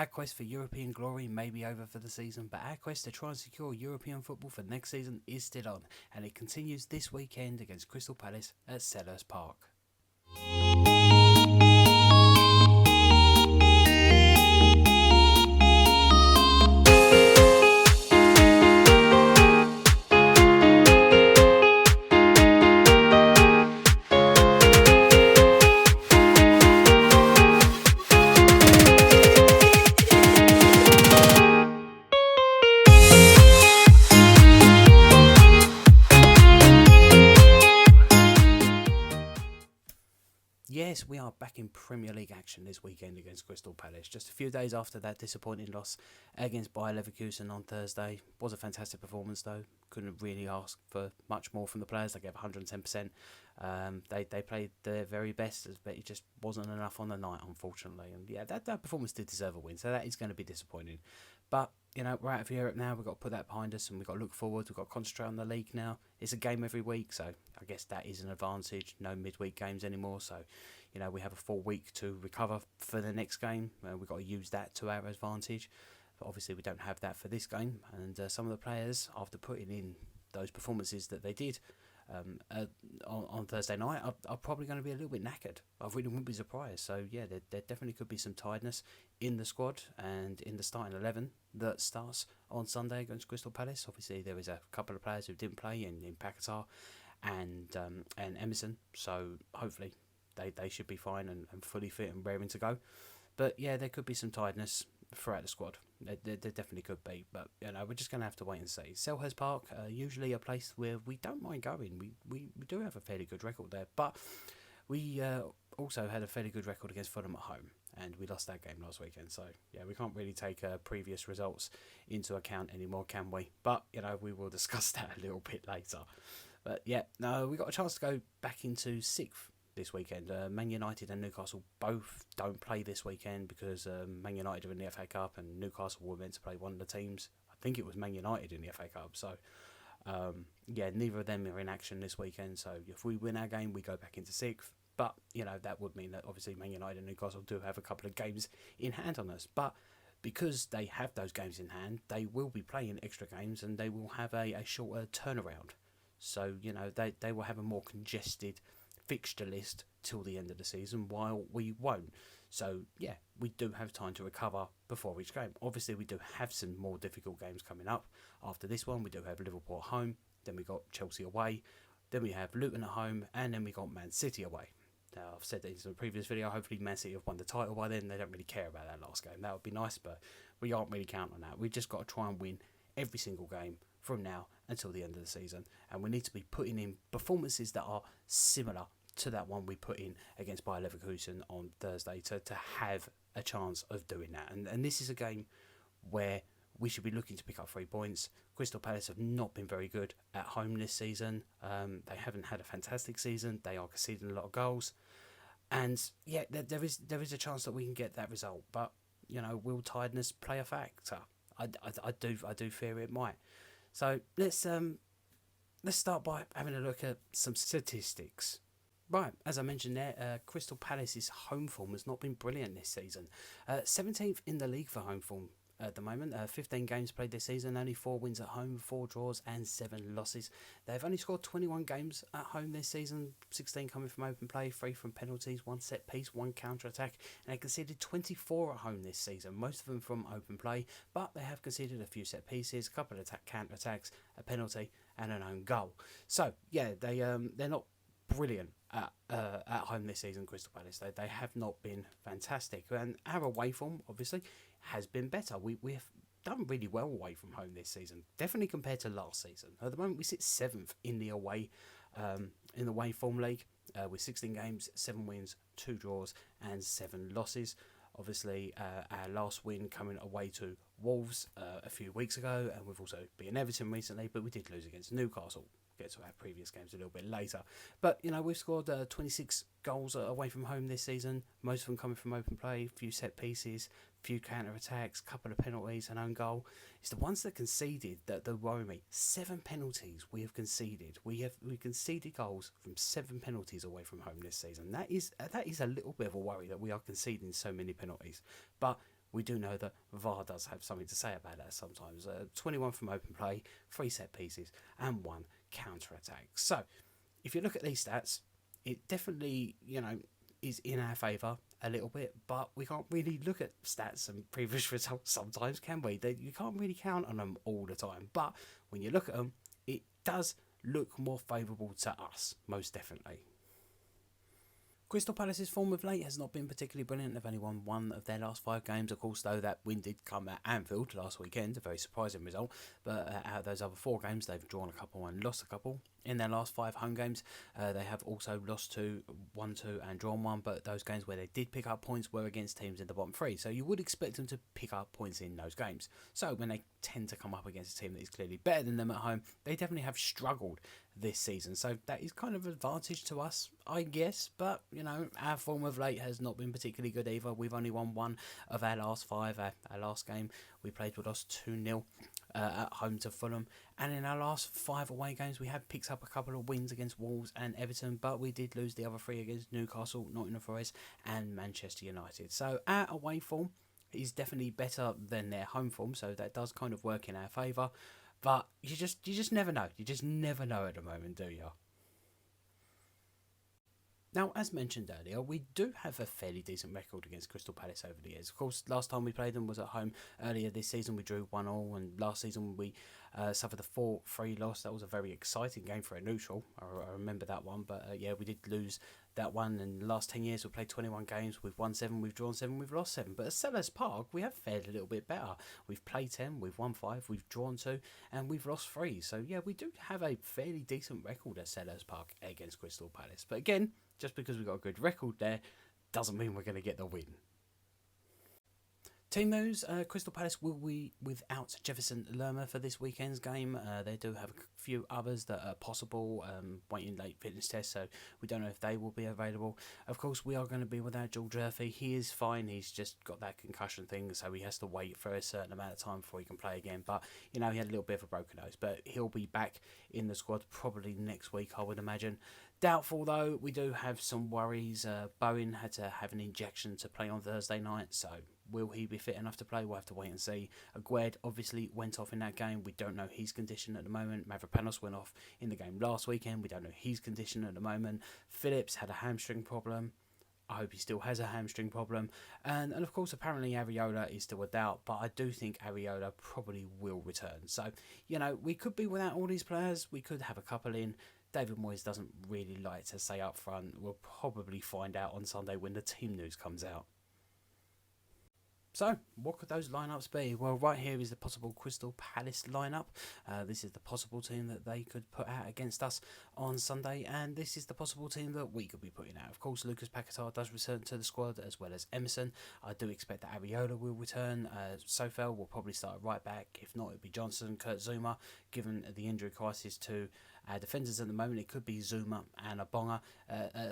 Our quest for European glory may be over for the season, but our quest to try and secure European football for next season is still on, and it continues this weekend against Crystal Palace at Selhurst Park. Yes, we are back in Premier League action this weekend against Crystal Palace. Just a few days after that disappointing loss against Bayer Leverkusen on Thursday. Was a fantastic performance though. Couldn't really ask for much more from the players. They gave 110%. They played their very best, but it just wasn't enough on the night, unfortunately. And yeah, that performance did deserve a win, so that is going to be disappointing. But, you know, we're out of Europe now. We've got to put that behind us and we've got to look forward. We've got to concentrate on the league now. It's a game every week, so I guess that is an advantage. No midweek games anymore, so, you know, we have a full week to recover for the next game. We've got to use that to our advantage. But obviously we don't have that for this game. And some of the players, after putting in those performances that they did on Thursday night, are probably going to be a little bit knackered. I really wouldn't be surprised. So yeah, there definitely could be some tiredness in the squad and in the starting 11 that starts on Sunday against Crystal Palace. Obviously there is a couple of players who didn't play in Paquetá and Emerson, so hopefully they should be fine and fully fit and raring to go. But yeah, there could be some tiredness throughout the squad. There definitely could be, but you know, we're just going to have to wait and see. Selhurst Park, usually a place where we don't mind going. We do have a fairly good record there, but we also had a fairly good record against Fulham at home, and we lost that game last weekend. So yeah, we can't really take previous results into account anymore, can we? But you know, we will discuss that a little bit later. But yeah, no, we got a chance to go back into 6th this weekend. Man United and Newcastle both don't play this weekend because Man United are in the FA Cup and Newcastle were meant to play one of the teams. I think it was Man United in the FA Cup. So yeah, neither of them are in action this weekend. So if we win our game, we go back into 6th. But you know, that would mean that obviously Man United and Newcastle do have a couple of games in hand on us. But because they have those games in hand, they will be playing extra games and they will have a shorter turnaround. So you know, they will have a more congested fixture list till the end of the season, while we won't. So yeah, we do have time to recover before each game. Obviously we do have some more difficult games coming up. After this one we do have Liverpool at home, then we got Chelsea away, then we have Luton at home, and then we got Man City away. Now I've said this in a previous video, hopefully Man City have won the title by then. They don't really care about that last game. That would be nice, but we aren't really counting on that. We've just got to try and win every single game from now until the end of the season, and we need to be putting in performances that are similar to that one we put in against Bayer Leverkusen on Thursday to have a chance of doing that. And this is a game where we should be looking to pick up 3 points. Crystal Palace have not been very good at home this season. They haven't had a fantastic season. They are conceding a lot of goals, and yeah, there is a chance that we can get that result. But you know, will tiredness play a factor? I do fear it might. So let's start by having a look at some statistics. Right, as I mentioned there, Crystal Palace's home form has not been brilliant this season. 17th in the league for home form at the moment. 15 games played this season, only 4 wins at home, 4 draws and 7 losses. They've only scored 21 games at home this season, 16 coming from open play, 3 from penalties, 1 set piece, 1 counter-attack, and they conceded 24 at home this season, most of them from open play, but they have conceded a few set pieces, a couple of counter-attacks, a penalty and an own goal. So, yeah, they're not brilliant at home this season, Crystal Palace. They have not been fantastic, and our away form obviously has been better. We have done really well away from home this season, definitely compared to last season. At the moment we sit 7th in the away form league with 16 games, 7 wins, 2 draws and 7 losses. Obviously our last win coming away to Wolves a few weeks ago, and we've also beaten Everton recently, but we did lose against Newcastle. Get to our previous games a little bit later, but you know, we've scored 26 goals away from home this season, most of them coming from open play, a few set pieces, a few counter attacks, a couple of penalties, an own goal. It's the ones that conceded that worry me. 7 penalties we have conceded. We conceded goals from 7 penalties away from home this season. That is a little bit of a worry that we are conceding so many penalties, but we do know that VAR does have something to say about that sometimes. 21 from open play, 3 set pieces, and 1 counter-attack. So, if you look at these stats, it definitely, is in our favour a little bit, but we can't really look at stats and previous results sometimes, can we? You can't really count on them all the time, but when you look at them, it does look more favourable to us, most definitely. Crystal Palace's form of late has not been particularly brilliant. They've only won 1 of their last 5 games. Of course, though, that win did come at Anfield last weekend, a very surprising result. But out of those other 4 games, they've drawn a couple and lost a couple. In their last 5 home games, they have also lost 2, won 2 and drawn 1. But those games where they did pick up points were against teams in the bottom 3. So you would expect them to pick up points in those games. So when they tend to come up against a team that is clearly better than them at home, they definitely have struggled this season. So that is kind of an advantage to us, I guess. But, our form of late has not been particularly good either. We've only won 1 of our last 5. Our last game we played, we lost 2-0 at home to Fulham. And in our last 5 away games, we have picked up a couple of wins against Wolves and Everton, but we did lose the other 3 against Newcastle, Nottingham Forest and Manchester United. So our away form is definitely better than their home form, so that does kind of work in our favour. But you just never know. You just never know at the moment, do you? Now, as mentioned earlier, we do have a fairly decent record against Crystal Palace over the years. Of course, last time we played them was at home. Earlier this season, we drew 1-1, and last season we suffered a 4-3 loss. That was a very exciting game for a neutral. I remember that one, but we did lose that one. In the last 10 years, we've played 21 games. We've won 7, we've drawn 7, we've lost 7. But at Selhurst Park, we have fared a little bit better. We've played 10, we've won 5, we've drawn 2, and we've lost 3. So, we do have a fairly decent record at Selhurst Park against Crystal Palace. But again, just because we've got a good record there doesn't mean we're going to get the win. Team news, Crystal Palace will be without Jefferson Lerma for this weekend's game. They do have a few others that are possible, waiting late fitness tests, so we don't know if they will be available. Of course, we are going to be without George Murphy. He is fine, he's just got that concussion thing, so he has to wait for a certain amount of time before he can play again. But, he had a little bit of a broken nose, but he'll be back in the squad probably next week, I would imagine. Doubtful though, we do have some worries. Bowen had to have an injection to play on Thursday night, so will he be fit enough to play? We'll have to wait and see. Aguerd obviously went off in that game. We don't know his condition at the moment. Mavropanos went off in the game last weekend. We don't know his condition at the moment. Phillips had a hamstring problem. I hope he still has a hamstring problem. And of course, apparently Areola is still a doubt, but I do think Areola probably will return. So, we could be without all these players. We could have a couple in. David Moyes doesn't really like to say up front. We'll probably find out on Sunday when the team news comes out. So, what could those lineups be? Well, right here is the possible Crystal Palace lineup. This is the possible team that they could put out against us on Sunday, and this is the possible team that we could be putting out. Of course, Lucas Paquetá does return to the squad, as well as Emerson. I do expect that Areola will return. Sofel will probably start right back. If not, it'll be Johnson, Kurt Zouma. Given the injury crisis to our defenders at the moment, it could be Zouma and Abonga.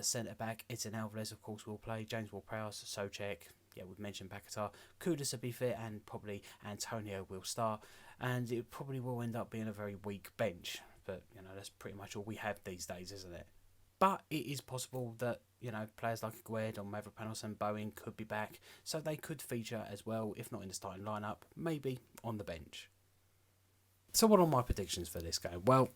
Centre back, Edson Alvarez, of course, will play. James Ward-Prowse, Soucek. We've mentioned Paquetá. Kudus will be fit, and probably Antonio will start. And it probably will end up being a very weak bench. But, that's pretty much all we have these days, isn't it? But it is possible that, players like Aguerd or Mavropanos and Bowen could be back. So they could feature as well, if not in the starting lineup, maybe on the bench. So what are my predictions for this game? Well,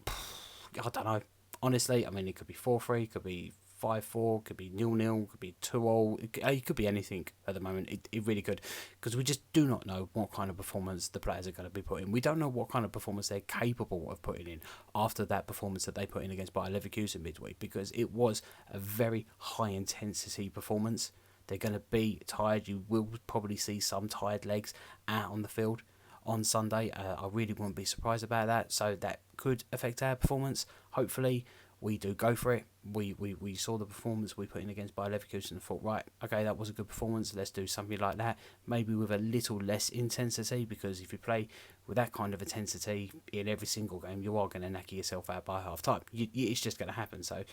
I don't know. Honestly, it could be 4-3, it could be 5-4, could be 0-0, could be 2-0. It could be anything at the moment. It really could, because we just do not know what kind of performance the players are going to be putting. We don't know what kind of performance they're capable of putting in after that performance that they put in against Bayer Leverkusen midweek, because it was a very high intensity performance. They're going to be tired. You will probably see some tired legs out on the field on Sunday. I really wouldn't be surprised about that. So that could affect our performance. Hopefully we do go for it. We saw the performance we put in against Bayer Leverkusen and thought, right, okay, that was a good performance. Let's do something like that. Maybe with a little less intensity, because if you play with that kind of intensity in every single game, you are going to knacker yourself out by half time. It's just going to happen. So,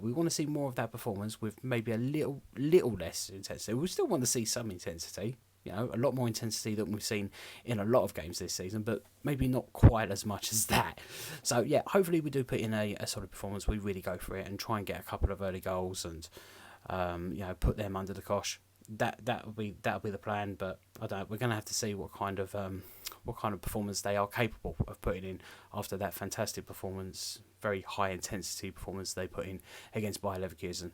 we want to see more of that performance with maybe a little less intensity. We still want to see some intensity. A lot more intensity than we've seen in a lot of games this season, but maybe not quite as much as that. So, hopefully we do put in a solid performance. We really go for it and try and get a couple of early goals and, put them under the cosh. that'll be the plan. But I don't. We're gonna have to see what kind of performance they are capable of putting in after that fantastic performance, very high intensity performance they put in against Bayer Leverkusen.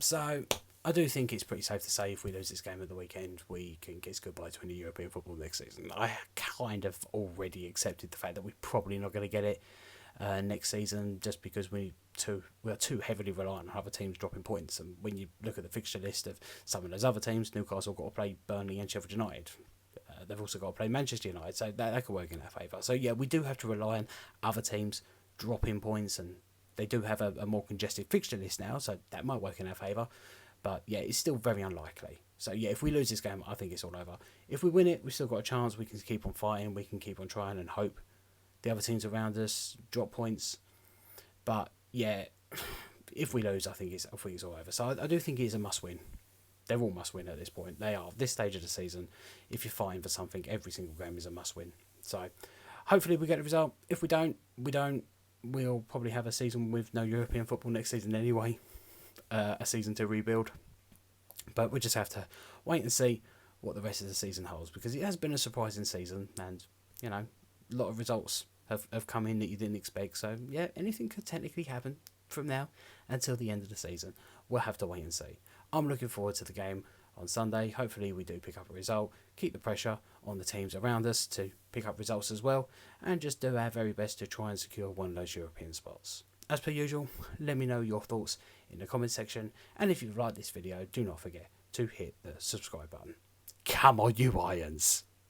So I do think it's pretty safe to say if we lose this game at the weekend, we can kiss goodbye to any European football next season. I kind of already accepted the fact that we're probably not going to get it next season, just because we are too heavily reliant on other teams dropping points. And when you look at the fixture list of some of those other teams, Newcastle got to play Burnley and Sheffield United. They've also got to play Manchester United, so that could work in our favour. So yeah, we do have to rely on other teams dropping points, and they do have a more congested fixture list now, so that might work in our favour. But yeah, it's still very unlikely. So yeah, if we lose this game, I think it's all over. If we win it, we've still got a chance. We can keep on fighting. We can keep on trying and hope the other teams around us drop points. But yeah, if we lose, I think it's all over. So I do think it is a must-win. They're all must-win at this point. They are. This stage of the season, if you're fighting for something, every single game is a must-win. So hopefully we get the result. If we don't, we don't. We'll probably have a season with no European football next season anyway. A season to rebuild. But we'll just have to wait and see what the rest of the season holds, because it has been a surprising season, and you know, a lot of results have come in that you didn't expect. So yeah, anything could technically happen from now until the end of the season. We'll have to wait and see. I'm looking forward to the game on Sunday. Hopefully we do pick up a result, keep the pressure on the teams around us to pick up results as well, and just do our very best to try and secure one of those European spots. As per usual, let me know your thoughts in the comment section, and if you've liked this video, do not forget to hit the subscribe button. Come on, you Irons!